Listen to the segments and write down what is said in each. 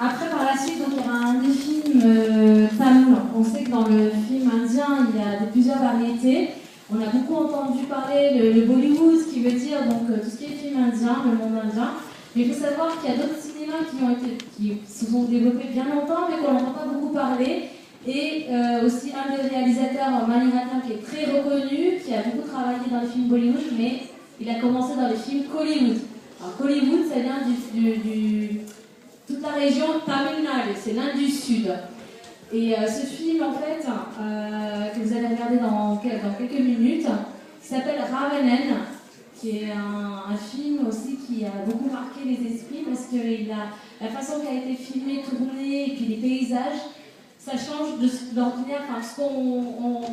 après, par la suite, donc, il y aura un des films tamoul. On sait que dans le film indien, il y a plusieurs variétés. On a beaucoup entendu parler le Bollywood, ce qui veut dire donc, tout ce qui est film indien, le monde indien. Mais il faut savoir qu'il y a d'autres cinémas qui se sont développés bien longtemps, mais qu'on n'entend pas beaucoup parler. Et aussi un des réalisateurs, Mani Ratnam, qui est très reconnu, qui a beaucoup travaillé dans les films Bollywood, mais il a commencé dans les films Kollywood. Alors Kollywood, ça vient toute la région Tamil Nadu, c'est l'Inde du Sud. Et ce film, en fait, que vous allez regarder dans quelques minutes, qui s'appelle Ravanan, qui est un film aussi qui a beaucoup marqué les esprits parce que la façon qu'a été filmé, tourné, et puis les paysages, ça change de l'ordinaire, enfin, ce qu'on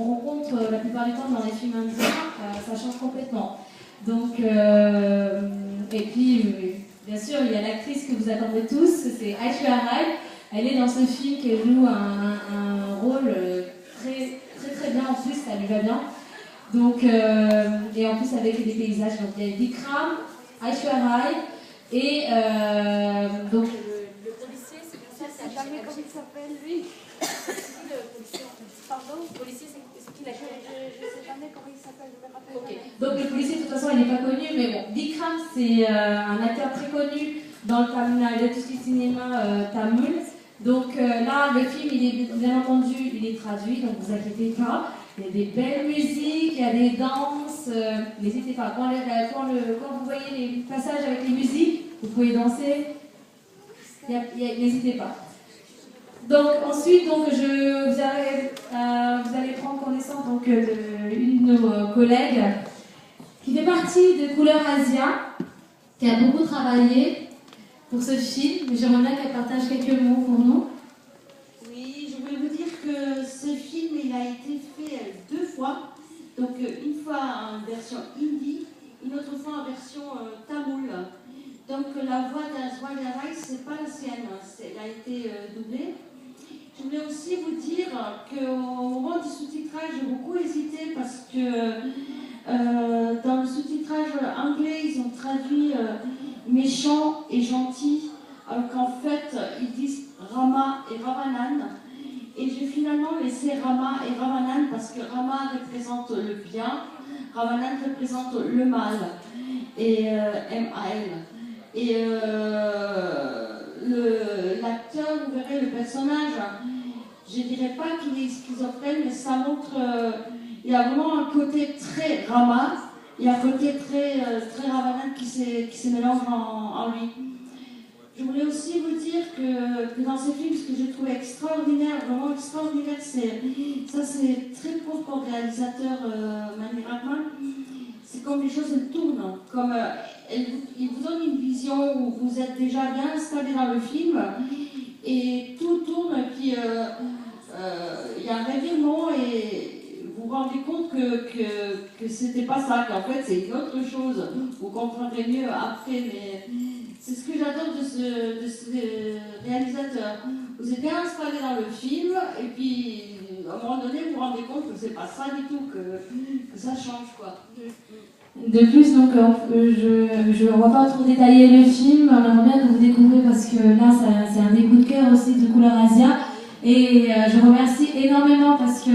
rencontre la plupart du temps dans les films indiens, ça change complètement. Donc, et puis, bien sûr, il y a l'actrice que vous attendez tous, c'est Aishwarya Rai. Elle est dans ce film qui joue un rôle très, très très bien en plus, ça lui va bien. Donc, et en plus avec des paysages, donc il y a Vikram, Aishwarya Rai, et donc le policier, c'est bien ça, c'est jamais comment il s'appelle lui. C'est qui le policier en fait? Pardon, le policier, c'est qui l'acteur? Je sais jamais comment il s'appelle, je me rappelle. Okay. Donc le policier, de toute façon, il n'est pas connu, mais bon, Vikram, c'est un acteur très connu dans le Tamil Nadu, tout ce qui est cinéma tamoul. Donc là, le film, il est bien entendu, il est traduit, donc vous inquiétez pas. Il y a des belles musiques, il y a des danses. N'hésitez pas. Quand vous voyez les passages avec les musiques, vous pouvez danser. N'hésitez pas. Donc ensuite, donc, vous allez prendre connaissance donc, d'une de nos collègues qui fait partie de Couleur Asia, qui a beaucoup travaillé pour ce film. J'aimerais bien qu'elle partage quelques mots pour nous. Oui, je voulais vous dire que ce film, il a été fait 2 fois. Donc une fois en version hindi, une autre fois en version tamoul. Donc la voix d'Aishwarya Rai, c'est pas la sienne, elle a été doublée. Je voulais aussi vous dire qu'au moment du sous-titrage, j'ai beaucoup hésité parce que dans le sous-titrage anglais, ils ont traduit méchant et gentil, alors qu'en fait, ils disent Rama et Ravanan. Et j'ai finalement laissé Rama et Ravanan parce que Rama représente le bien, Ravanan représente le mal, et M-A-L. Et l'acteur, vous verrez le personnage, je ne dirais pas qu'il est schizophrène, mais ça montre, il y a vraiment un côté très Rama, il y a un côté très Ravanan qui se mélange en lui. Je voulais aussi vous dire que dans ce film, ce que j'ai trouvé extraordinaire, vraiment extraordinaire, c'est très pauvre pour le réalisateur Mani Ratnam, c'est comme les choses tournent, comme il vous donne une vision où vous êtes déjà bien installé dans le film et tout tourne et puis il y a un revirement et vous vous rendez compte que c'était pas ça, qu'en fait c'est une autre chose. Vous comprendrez mieux après, mais c'est ce que j'adore de ce réalisateur. Vous êtes bien installé dans le film et puis à un moment donné vous vous rendez compte que c'est pas ça du tout, que ça change quoi. De plus, donc, je ne vais pas trop détailler le film, on aimerait bien que vous découvrez parce que là, c'est un des coups de cœur aussi de Couleur Asia. Et je remercie énormément parce que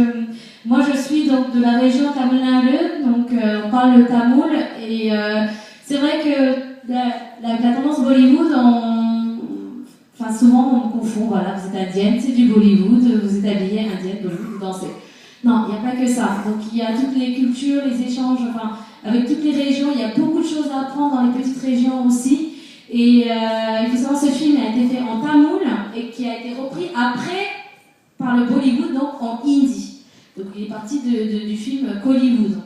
moi, je suis donc de la région Tamil Nadu, donc on parle le tamoul. Et c'est vrai que la tendance Bollywood, souvent on confond, voilà, vous êtes indienne, c'est du Bollywood, vous êtes habillée indienne, Bollywood, vous dansez. Non, il n'y a pas que ça. Donc il y a toutes les cultures, les échanges, avec toutes les régions, il y a beaucoup de choses à apprendre dans les petites régions aussi. Et il faut savoir que ce film a été fait en tamoul et qui a été repris après par le Bollywood, donc en hindi. Donc il est parti du film Kollywood.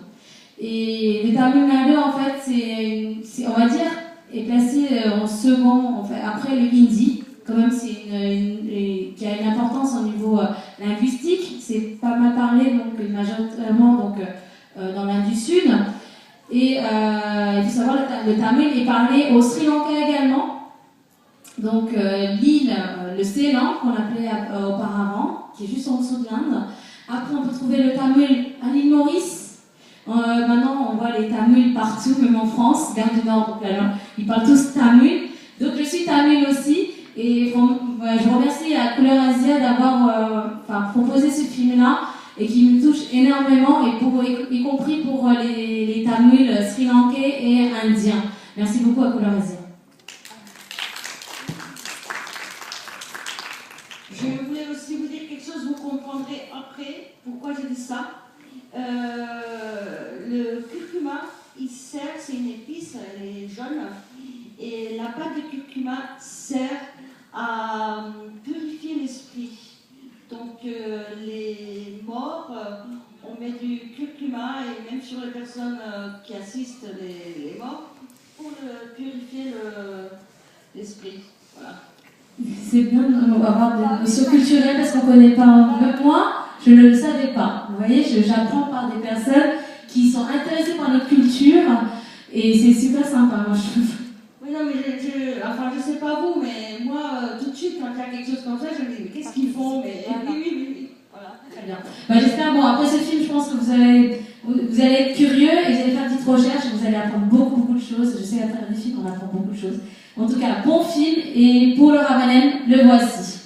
Et le Tamil Nadu, en fait, c'est, on va dire, est placé en second, en fait, après le hindi. Quand même, c'est qui a une importance au niveau linguistique. C'est pas mal parlé, donc majoritairement dans l'Inde du Sud. Et il faut savoir que le tamil est parlé au Sri Lanka également. Donc l'île, le Ceylan, qu'on appelait auparavant, qui est juste en dessous de l'Inde. Après, on peut trouver le tamil à l'île Maurice. Maintenant, on voit les tamils partout, même en France, vers du Nord. Donc là, ils parlent tous tamil. Donc je suis tamil aussi. Et je remercie à Couleur Asia d'avoir proposé ce film-là et qui me touche énormément, et y compris pour les Tamouls, Sri Lankais et Indiens. Merci beaucoup à Couleur Asia. Je voulais aussi vous dire quelque chose, vous comprendrez après pourquoi je dis ça. Le curcuma, il sert, c'est une épice, elle est jaune, et la pâte de curcuma sert à purifier l'esprit. Donc les morts, on met du curcuma, et même sur les personnes qui assistent les morts, pour purifier l'esprit. Voilà. C'est bien d'avoir des notions culturelles parce qu'on ne connaît pas. Même moi, je ne le savais pas. Vous voyez, j'apprends par des personnes qui sont intéressées par notre culture, et c'est super sympa, moi je trouve. Oui, non, mais je sais pas vous, mais moi, tout de suite, quand il y a quelque chose comme ça, je me dis, mais qu'est-ce qu'ils font? Mais oui. Voilà. Très bien. J'espère, après ce film, je pense que vous allez être curieux et vous allez faire une petite recherche et vous allez apprendre beaucoup de choses. Je sais qu'à travers des films, on apprend beaucoup de choses. En tout cas, bon film, et pour le Ramadan, le voici.